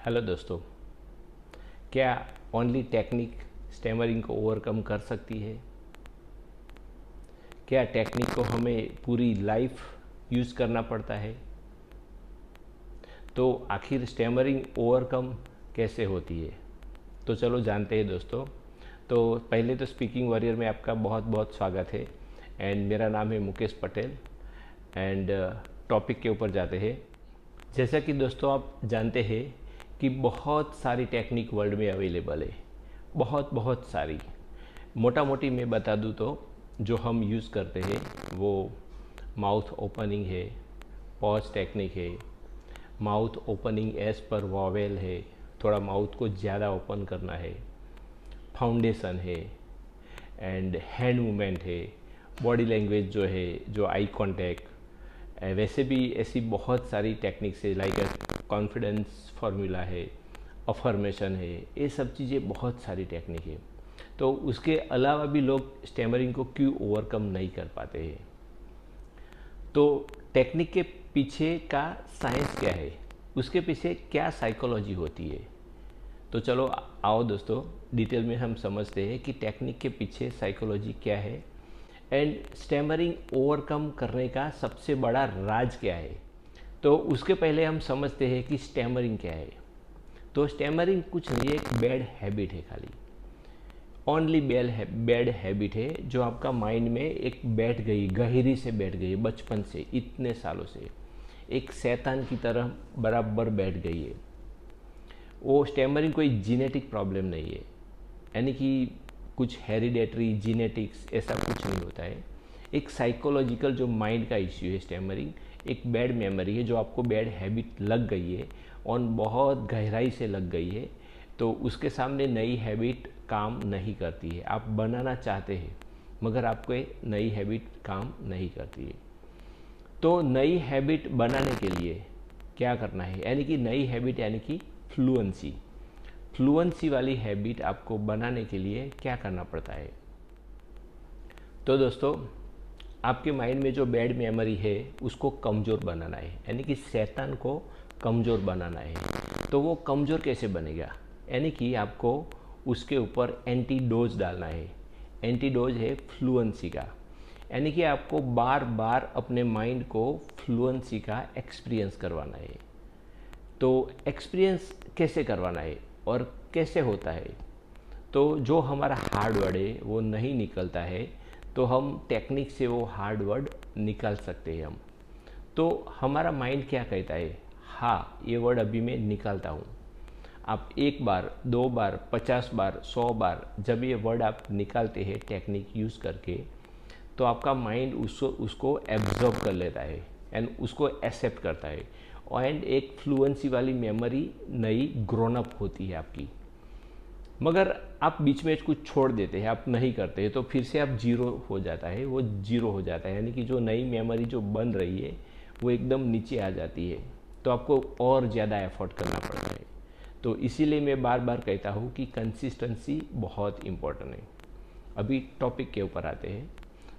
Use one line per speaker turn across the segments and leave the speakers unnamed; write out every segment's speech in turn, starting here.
Hello दोस्तों, क्या only technique stammering को ओवरकम कर सकती है? क्या टेक्निक को हमें पूरी लाइफ यूज़ करना पड़ता है? तो आखिर स्टैमरिंग ओवरकम कैसे होती है? तो चलो जानते हैं दोस्तों। तो पहले तो स्पीकिंग वॉरियर में आपका बहुत बहुत स्वागत है एंड मेरा नाम है मुकेश पटेल एंड टॉपिक के ऊपर जाते हैं। जैसा कि दोस्तों आप जानते हैं कि बहुत सारी टेक्निक वर्ल्ड में अवेलेबल है, बहुत बहुत सारी। मोटा मोटी मैं बता दूँ तो जो हम यूज़ करते हैं वो माउथ ओपनिंग है, पॉज टेक्निक है, mouth opening as per vowel है, थोड़ा माउथ को ज़्यादा ओपन करना है, फाउंडेशन है एंड हैंड मूवमेंट है, बॉडी लैंग्वेज जो है, जो आई कांटेक्ट, वैसे भी ऐसी बहुत सारी टेक्निक्स है लाइक कॉन्फिडेंस फार्मूला है, अफर्मेशन है, ये सब चीज़ें बहुत सारी टेक्निक है। तो उसके अलावा भी लोग स्टैमरिंग को क्यों ओवरकम नहीं कर पाते हैं? तो टेक्निक के पीछे का साइंस क्या है, उसके पीछे क्या साइकोलॉजी होती है? तो चलो आओ दोस्तों डिटेल में हम समझते हैं कि टेक्निक के पीछे साइकोलॉजी क्या है एंड स्टैमरिंग ओवरकम करने का सबसे बड़ा राज क्या है। तो उसके पहले हम समझते हैं कि स्टैमरिंग क्या है। तो स्टैमरिंग कुछ नहीं है, एक बैड हैबिट है, खाली ओनली बैड हैबिट है जो आपका माइंड में एक बैठ गई, गहरी से बैठ गई, बचपन से इतने सालों से एक शैतान की तरह बराबर बैठ गई है। वो स्टैमरिंग कोई जीनेटिक प्रॉब्लम नहीं है, यानी कि कुछ हेरिडेटरी जीनेटिक्स ऐसा कुछ नहीं होता है। एक साइकोलॉजिकल जो माइंड का इश्यू है स्टैमरिंग, एक बैड मेमोरी है जो आपको बैड हैबिट लग गई है और बहुत गहराई से लग गई है। तो उसके सामने नई हैबिट काम नहीं करती है। आप बनाना चाहते हैं मगर आपको नई हैबिट काम नहीं करती है। तो नई हैबिट बनाने के लिए क्या करना है, यानी कि नई हैबिट यानी कि फ्लुएंसी वाली हैबिट आपको बनाने के लिए क्या करना पड़ता है? तो दोस्तों आपके माइंड में जो बैड मेमोरी है उसको कमज़ोर बनाना है, यानी कि शैतान को कमज़ोर बनाना है। तो वो कमज़ोर कैसे बनेगा, यानी कि आपको उसके ऊपर एंटीडोज डालना है। एंटीडोज है फ्लुएंसी का, यानी कि आपको बार बार अपने माइंड को फ्लुएंसी का एक्सपीरियंस करवाना है। तो एक्सपीरियंस कैसे करवाना है और कैसे होता है? तो जो हमारा हार्ड वर्ड है वो नहीं निकलता है तो हम टेक्निक से वो हार्ड वर्ड निकाल सकते हैं हम। तो हमारा माइंड क्या कहता है, हाँ ये वर्ड अभी मैं निकालता हूँ। आप एक बार, दो बार, 50 बार, 100 बार जब ये वर्ड आप निकालते हैं टेक्निक यूज़ करके, तो आपका माइंड उसको एब्जॉर्ब कर लेता है एंड उसको एक्सेप्ट करता है एंड एक फ्लुएंसी वाली मेमोरी नई ग्रोन अप होती है आपकी। मगर आप बीच में कुछ छोड़ देते हैं, आप नहीं करते हैं, तो फिर से आप जीरो हो जाता है, वो जीरो हो जाता है, यानी कि जो नई मेमोरी जो बन रही है वो एकदम नीचे आ जाती है। तो आपको और ज़्यादा एफर्ट करना पड़ता है। तो इसीलिए मैं बार बार कहता हूँ कि कंसिस्टेंसी बहुत इम्पोर्टेंट है। अभी टॉपिक के ऊपर आते हैं।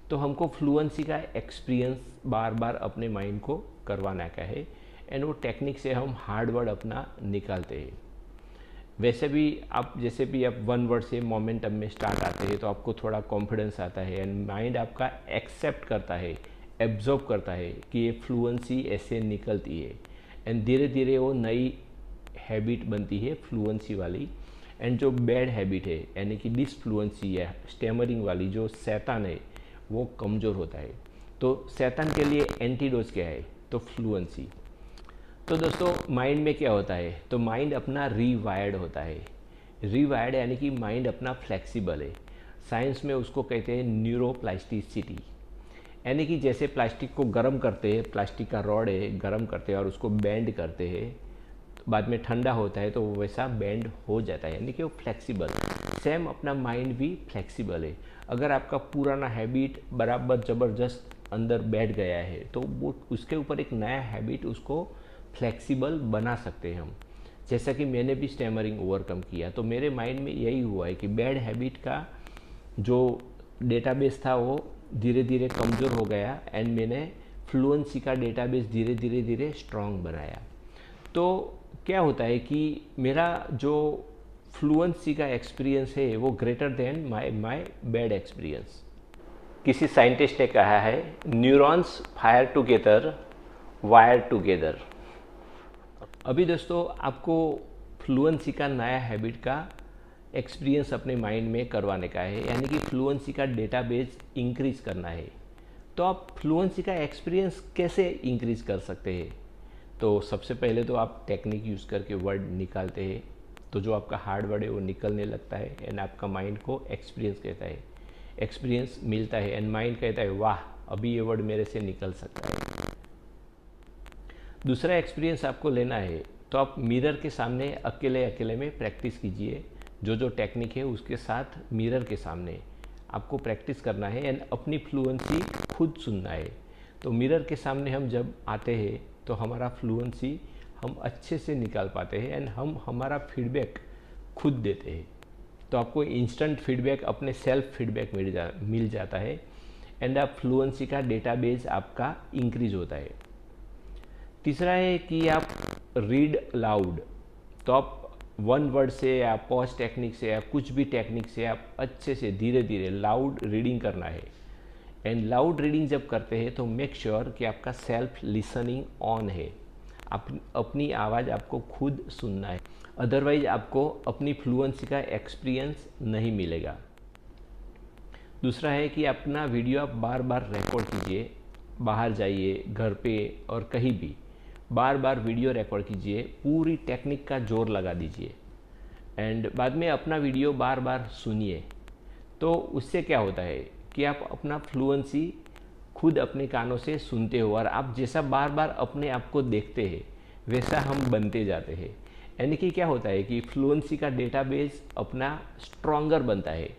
तो हमको फ्लुएंसी का एक्सपीरियंस बार बार अपने माइंड को करवाना का है एंड वो टेक्निक से हम हार्ड वर्ड अपना निकालते हैं। वैसे भी आप जैसे भी आप वन वर्ड से मोमेंटम में स्टार्ट आते हैं तो आपको थोड़ा कॉन्फिडेंस आता है एंड माइंड आपका एक्सेप्ट करता है, एब्जॉर्ब करता है कि ये फ्लुएंसी ऐसे निकलती है एंड धीरे धीरे वो नई हैबिट बनती है फ्लुएंसी वाली। एंड जो बैड हैबिट है यानी कि डिसफ्लुएंसी है स्टैमरिंग वाली, जो शैतान है वो कमज़ोर होता है। तो शैतान के लिए एंटीडोज क्या है? तो फ्लुएंसी। तो दोस्तों माइंड में क्या होता है? तो माइंड अपना रीवायर्ड होता है। रीवायर्ड यानी कि माइंड अपना फ्लेक्सिबल है। साइंस में उसको कहते हैं न्यूरोप्लास्टिसिटी, यानी कि जैसे प्लास्टिक को गर्म करते हैं, प्लास्टिक का रॉड है, गर्म करते हैं और उसको बेंड करते हैं, तो बाद में ठंडा होता है तो वो वैसा बेंड हो जाता है, यानी कि वो फ्लेक्सिबल। सेम अपना माइंड भी फ्लेक्सिबल है। अगर आपका पुराना हैबिट बराबर ज़बरदस्त अंदर बैठ गया है तो वो उसके ऊपर एक नया हैबिट उसको फ्लेक्सिबल बना सकते हैं हम। जैसा कि मैंने भी स्टैमरिंग ओवरकम किया तो मेरे माइंड में यही हुआ है कि बैड हैबिट का जो डेटाबेस था वो धीरे धीरे कमज़ोर हो गया एंड मैंने फ्लुएंसी का डेटाबेस धीरे धीरे स्ट्रॉन्ग बनाया। तो क्या होता है कि मेरा जो फ्लुएंसी का एक्सपीरियंस है वो greater than my bad experience. किसी साइंटिस्ट ने कहा है neurons fire together wire together. अभी दोस्तों आपको फ्लुएंसी का नया हैबिट का एक्सपीरियंस अपने माइंड में करवाने का है, यानी कि फ्लुएंसी का डेटाबेस इंक्रीज करना है। तो आप फ्लुएंसी का एक्सपीरियंस कैसे इंक्रीज कर सकते हैं? तो सबसे पहले तो आप टेक्निक यूज़ करके वर्ड निकालते हैं, तो जो आपका हार्ड वर्ड है वो निकलने लगता है एंड आपका माइंड को एक्सपीरियंस कहता है, एक्सपीरियंस मिलता है एंड माइंड कहता है वाह अभी ये वर्ड मेरे से निकल सकता है। दूसरा एक्सपीरियंस आपको लेना है तो आप मिरर के सामने अकेले अकेले में प्रैक्टिस कीजिए। जो टेक्निक है उसके साथ मिरर के सामने आपको प्रैक्टिस करना है एंड अपनी फ्लुएंसी खुद सुनना है। तो मिरर के सामने हम जब आते हैं तो हमारा फ्लुएंसी हम अच्छे से निकाल पाते हैं एंड हम हमारा फीडबैक खुद देते हैं। तो आपको इंस्टेंट फीडबैक अपने सेल्फ फीडबैक मिल जाता है एंड आप फ्लुएंसी का डेटाबेस आपका इंक्रीज होता है। तीसरा है कि आप रीड लाउड। तो आप वन वर्ड से या पॉज टेक्निक से या कुछ भी टेक्निक से आप अच्छे से धीरे धीरे लाउड रीडिंग करना है एंड लाउड रीडिंग जब करते हैं तो मेक श्योर कि आपका सेल्फ लिसनिंग ऑन है, अपनी आवाज़ आपको खुद सुनना है, अदरवाइज आपको अपनी फ्लुएंसी का एक्सपीरियंस नहीं मिलेगा। दूसरा है कि अपना वीडियो आप बार बार रिकॉर्ड कीजिए, बाहर जाइए घर पे और कहीं भी बार बार वीडियो रिकॉर्ड कीजिए, पूरी टेक्निक का जोर लगा दीजिए एंड बाद में अपना वीडियो बार बार सुनिए। तो उससे क्या होता है कि आप अपना फ्लुएंसी खुद अपने कानों से सुनते हो और आप जैसा बार बार अपने आप को देखते हैं वैसा हम बनते जाते हैं। यानी कि क्या होता है कि फ्लुएंसी का डेटाबेस अपना स्ट्रॉन्गर बनता है।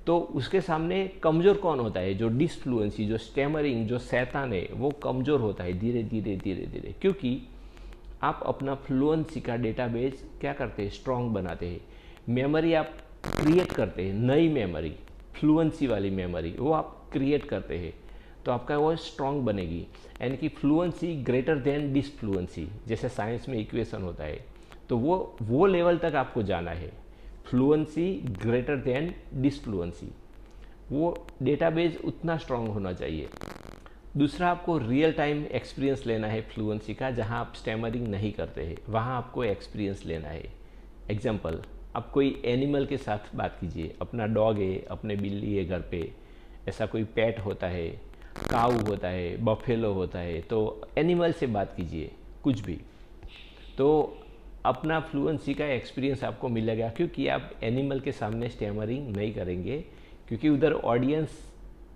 तो उसके सामने कमज़ोर कौन होता है? जो डिसफ्लुएंसी, जो स्टैमरिंग, जो शैतान है वो कमज़ोर होता है धीरे धीरे धीरे धीरे, क्योंकि आप अपना फ्लुएंसी का डेटाबेस क्या करते हैं? स्ट्रॉन्ग बनाते हैं। मेमोरी आप क्रिएट करते हैं, नई मेमोरी, फ्लुएंसी वाली मेमोरी वो आप क्रिएट करते हैं, तो आपका वो स्ट्रॉन्ग बनेगी। यानी कि फ्लुएंसी ग्रेटर देन डिसफ्लुएंसी, जैसे साइंस में इक्वेशन होता है, तो वो लेवल तक आपको जाना है। फ्लुएंसी ग्रेटर देन डिसफ्लुएंसी, वो डेटाबेस उतना स्ट्रांग होना चाहिए। दूसरा, आपको रियल टाइम एक्सपीरियंस लेना है फ्लुएंसी का, जहां आप स्टैमरिंग नहीं करते हैं वहां आपको एक्सपीरियंस लेना है। एग्जांपल, आप कोई एनिमल के साथ बात कीजिए, अपना डॉग है, अपने बिल्ली है घर पे, ऐसा कोई पेट होता है, काऊ होता है, बफेलो होता है, तो एनिमल से बात कीजिए कुछ भी, तो अपना फ्लुएंसी का एक्सपीरियंस आपको मिलेगा, क्योंकि आप एनिमल के सामने स्टैमरिंग नहीं करेंगे, क्योंकि उधर ऑडियंस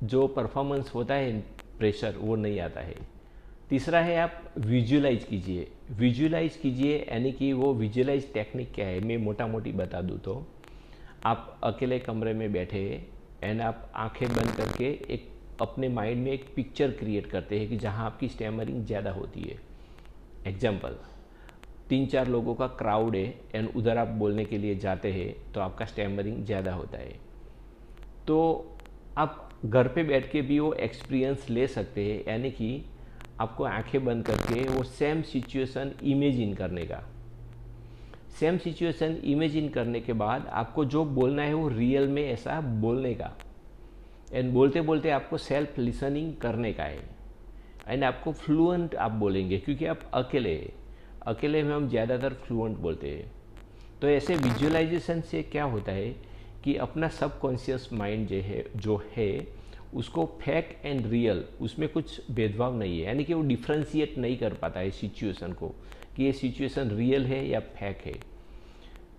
जो परफॉर्मेंस होता है प्रेशर वो नहीं आता है। तीसरा है आप विजुअलाइज कीजिए। विजुअलाइज कीजिए यानी कि वो विजुअलाइज टेक्निक क्या है मैं मोटा मोटी बता दूँ तो आप अकेले कमरे में बैठे एंड आप आंखें बंद करके एक अपने माइंड में एक पिक्चर क्रिएट करते हैं कि जहाँ आपकी स्टैमरिंग ज़्यादा होती है। एग्जाम्पल, 3-4 लोगों का क्राउड है एंड उधर आप बोलने के लिए जाते हैं तो आपका स्टैमरिंग ज़्यादा होता है। तो आप घर पे बैठ के भी वो एक्सपीरियंस ले सकते हैं, यानी कि आपको आंखें बंद करके वो सेम सिचुएशन इमेजिन करने का। सेम सिचुएशन इमेजिन करने के बाद आपको जो बोलना है वो रियल में ऐसा बोलने का एंड बोलते बोलते आपको सेल्फ लिसनिंग करने का है एंड आपको फ्लुएंट आप बोलेंगे, क्योंकि आप अकेले में हम ज़्यादातर फ्लुएंट बोलते हैं। तो ऐसे विजुअलाइजेशन से क्या होता है कि अपना सबकॉन्शियस माइंड जो है उसको फैक्ट एंड रियल, उसमें कुछ भेदभाव नहीं है, यानी कि वो डिफ्रेंशिएट नहीं कर पाता है सिचुएशन को कि ये सिचुएशन रियल है या फैक्ट है,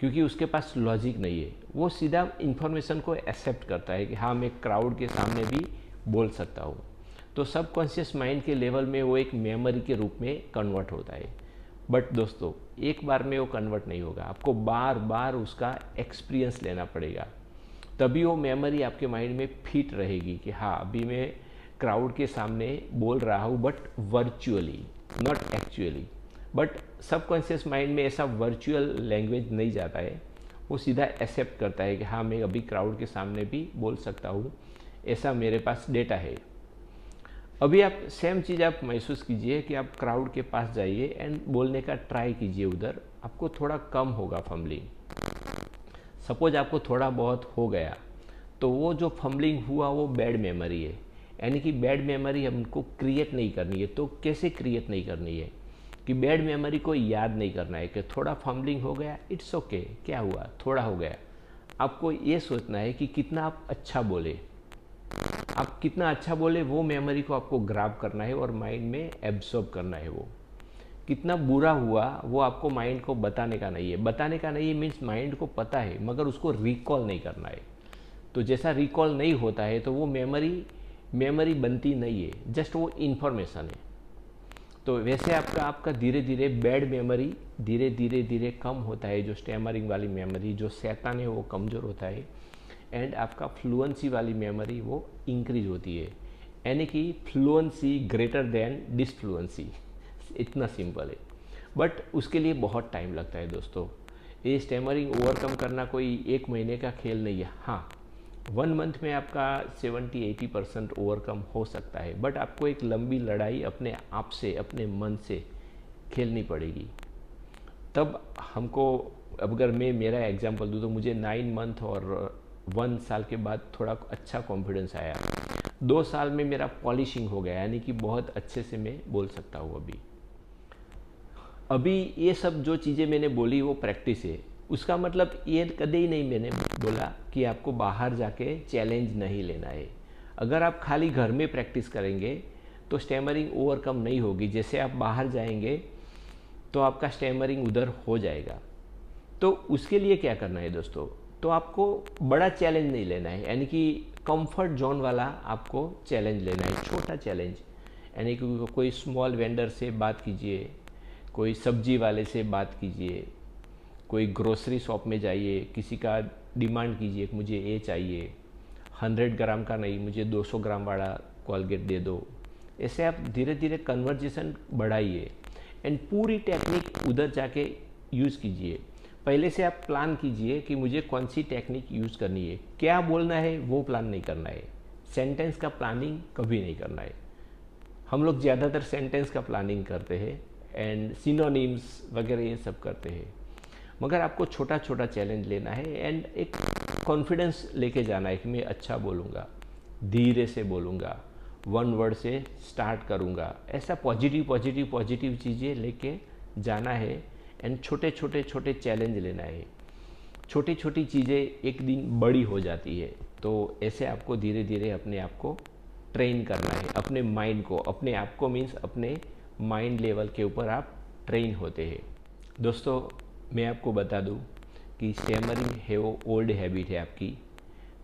क्योंकि उसके पास लॉजिक नहीं है। वो सीधा इन्फॉर्मेशन को एक्सेप्ट करता है कि हाँ मैं क्राउड के सामने भी बोल सकता हूँ। तो सबकॉन्शियस माइंड के लेवल में वो एक मेमोरी के रूप में कन्वर्ट होता है। बट दोस्तों, एक बार में वो कन्वर्ट नहीं होगा, आपको बार बार उसका एक्सपीरियंस लेना पड़ेगा, तभी वो मेमोरी आपके माइंड में फिट रहेगी कि हाँ अभी मैं क्राउड के सामने बोल रहा हूँ, but virtually, not actually. But subconscious mind में ऐसा वर्चुअल लैंग्वेज नहीं जाता है, वो सीधा एक्सेप्ट करता है कि हाँ मैं अभी क्राउड के सामने भी बोल सकता हूँ, ऐसा मेरे पास डेटा है। अभी आप सेम चीज़ आप महसूस कीजिए कि आप क्राउड के पास जाइए एंड बोलने का ट्राई कीजिए, उधर आपको थोड़ा कम होगा फंबलिंग। सपोज आपको थोड़ा बहुत हो गया तो वो जो फंबलिंग हुआ वो बैड मेमोरी है, यानी कि बैड मेमोरी हमको क्रिएट नहीं करनी है। तो कैसे क्रिएट नहीं करनी है कि बैड मेमोरी को याद नहीं करना है कि थोड़ा फंबलिंग हो गया, इट्स ओके, क्या हुआ, थोड़ा हो गया। आपको ये सोचना है कि कितना आप अच्छा बोले, आप कितना अच्छा बोले वो मेमोरी को आपको ग्रैब करना है और माइंड में एब्सॉर्ब करना है। वो कितना बुरा हुआ वो आपको माइंड को बताने का नहीं है। बताने का नहीं है मीन्स माइंड को पता है मगर उसको रिकॉल नहीं करना है। तो जैसा रिकॉल नहीं होता है तो वो मेमोरी बनती नहीं है, जस्ट वो इन्फॉर्मेशन है। तो वैसे आपका धीरे धीरे बैड मेमोरी धीरे कम होता है। जो स्टैमरिंग वाली मेमोरी, जो शैतान है, वो कमज़ोर होता है एंड आपका फ्लुएंसी वाली मेमोरी वो इंक्रीज होती है, यानी कि फ्लुएंसी ग्रेटर देन डिसफ्लुएंसी। इतना सिंपल है, बट उसके लिए बहुत टाइम लगता है दोस्तों। ये स्टैमरिंग ओवरकम करना कोई एक महीने का खेल नहीं है। हाँ, 1 मंथ में आपका 70-80% ओवरकम हो सकता है, बट आपको एक लंबी लड़ाई अपने आप से, अपने मन से खेलनी पड़ेगी। तब हमको, अगर मैं मेरा एग्जांपल दूँ तो मुझे 9 मंथ और 1 साल के बाद थोड़ा अच्छा कॉन्फिडेंस आया। 2 साल में मेरा पॉलिशिंग हो गया, यानी कि बहुत अच्छे से मैं बोल सकता हूँ। अभी ये सब जो चीज़ें मैंने बोली वो प्रैक्टिस है। उसका मतलब ये कदे ही नहीं मैंने बोला कि आपको बाहर जाके चैलेंज नहीं लेना है। अगर आप खाली घर में प्रैक्टिस करेंगे तो स्टैमरिंग ओवरकम नहीं होगी। जैसे आप बाहर जाएंगे तो आपका स्टैमरिंग उधर हो जाएगा। तो उसके लिए क्या करना है दोस्तों, तो आपको बड़ा चैलेंज नहीं लेना है, यानी कि कंफर्ट जोन वाला आपको चैलेंज लेना है, छोटा चैलेंज। यानी कि कोई स्मॉल वेंडर से बात कीजिए, कोई सब्जी वाले से बात कीजिए, कोई ग्रोसरी शॉप में जाइए, किसी का डिमांड कीजिए कि मुझे ये चाहिए, 100 ग्राम का नहीं, मुझे 200 ग्राम वाला कोलगेट दे दो। ऐसे आप धीरे धीरे कन्वर्जेशन बढ़ाइए एंड पूरी टेक्निक उधर जाके यूज़ कीजिए। पहले से आप प्लान कीजिए कि मुझे कौन सी टेक्निक यूज़ करनी है, क्या बोलना है वो प्लान नहीं करना है। सेंटेंस का प्लानिंग कभी नहीं करना है। हम लोग ज़्यादातर सेंटेंस का प्लानिंग करते हैं एंड सिनोनिम्स वगैरह ये सब करते हैं, मगर आपको छोटा छोटा चैलेंज लेना है एंड एक कॉन्फिडेंस लेके जाना है कि मैं अच्छा बोलूँगा, धीरे से बोलूँगा, 1 वर्ड से स्टार्ट करूँगा। ऐसा पॉजिटिव चीज़ें लेके जाना है एंड छोटे चैलेंज लेना है। छोटी छोटी चीज़ें एक दिन बड़ी हो जाती है। तो ऐसे आपको धीरे धीरे अपने आप को ट्रेन करना है, अपने माइंड को, अपने आप को मीन्स अपने माइंड लेवल के ऊपर आप ट्रेन होते हैं। दोस्तों, मैं आपको बता दूं कि स्टैमरिंग है वो ओल्ड हैबिट है आपकी,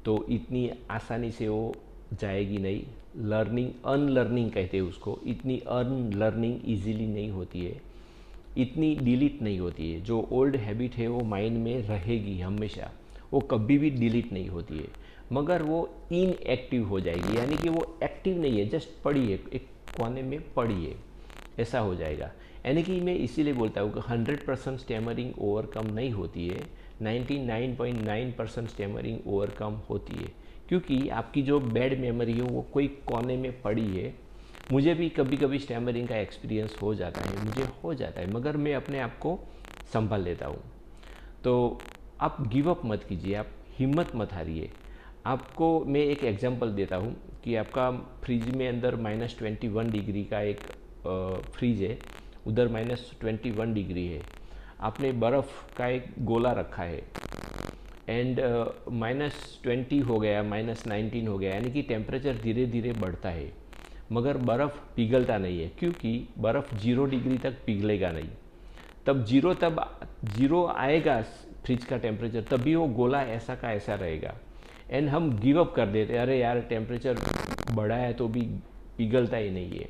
तो इतनी आसानी से वो जाएगी नहीं। लर्निंग, अनलर्निंग कहते हैं उसको, इतनी अनलर्निंग इजीली नहीं होती है, इतनी डिलीट नहीं होती है। जो ओल्ड हैबिट है वो माइंड में रहेगी हमेशा, वो कभी भी डिलीट नहीं होती है, मगर वो इनएक्टिव हो जाएगी, यानी कि वो एक्टिव नहीं है, जस्ट पड़ी है, एक कोने में पड़ी है, ऐसा हो जाएगा। यानी कि मैं इसीलिए बोलता हूँ कि 100% स्टैमरिंग ओवरकम नहीं होती है, 99.9% स्टैमरिंग ओवरकम होती है, क्योंकि आपकी जो बैड मेमोरी है वो कोई कोने में पड़ी है। मुझे भी कभी कभी स्टैमरिंग का एक्सपीरियंस हो जाता है, मुझे हो जाता है, मगर मैं अपने आप को संभाल लेता हूँ। तो आप गिव अप मत कीजिए, आप हिम्मत मत हारिए। आपको मैं एक एग्जांपल देता हूँ कि आपका फ्रिज में अंदर -21 डिग्री का एक फ्रिज है, उधर -21 डिग्री है। आपने बर्फ़ का एक गोला रखा है एंड -20 हो गया, -19 हो गया, यानी कि टेम्परेचर धीरे धीरे बढ़ता है, मगर बर्फ़ पिघलता नहीं है, क्योंकि बर्फ़ 0 डिग्री तक पिघलेगा नहीं। तब जीरो आएगा फ्रिज का टेम्परेचर, तभी वो गोला ऐसा का ऐसा रहेगा एंड हम गिव अप कर देते हैं, अरे यार टेम्परेचर बढ़ा है तो भी पिघलता ही नहीं है।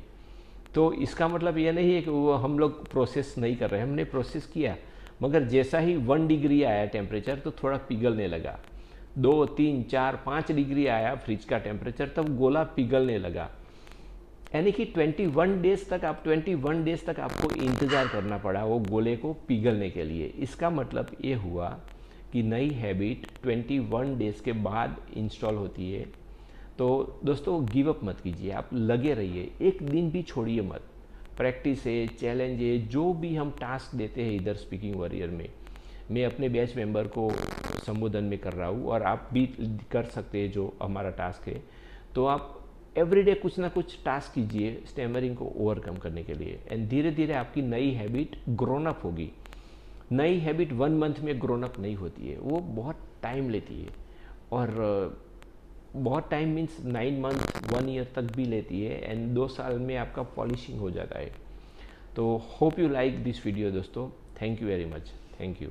तो इसका मतलब ये नहीं है कि वो हम लोग प्रोसेस नहीं कर रहे हैं, हमने प्रोसेस किया, मगर जैसा ही 1 डिग्री आया टेम्परेचर तो थोड़ा पिघलने लगा, 2, 3, 4, 5 डिग्री आया फ्रिज का टेम्परेचर, तब गोला पिघलने लगा। यानी कि 21 डेज तक आपको इंतज़ार करना पड़ा वो गोले को पिघलने के लिए। इसका मतलब ये हुआ कि नई हैबिट 21 डेज़ के बाद इंस्टॉल होती है। तो दोस्तों, गिव अप मत कीजिए, आप लगे रहिए, एक दिन भी छोड़िए मत। प्रैक्टिस है, चैलेंज है, जो भी हम टास्क देते हैं इधर स्पीकिंग वॉरियर में, मैं अपने बैच मेंबर को संबोधन में कर रहा हूँ और आप भी कर सकते हैं जो हमारा टास्क है। तो आप एवरीडे कुछ ना कुछ टास्क कीजिए स्टैमरिंग को ओवरकम करने के लिए, एंड धीरे धीरे आपकी नई हैबिट ग्रोन अप होगी। नई हैबिट 1 मंथ में ग्रोन अप नहीं होती है, वो बहुत टाइम लेती है, और बहुत टाइम मीन्स 9 मंथ 1 ईयर तक भी लेती है, एंड 2 साल में आपका पॉलिशिंग हो जाता है। तो hope you like this video दोस्तों। Thank you very much. Thank you.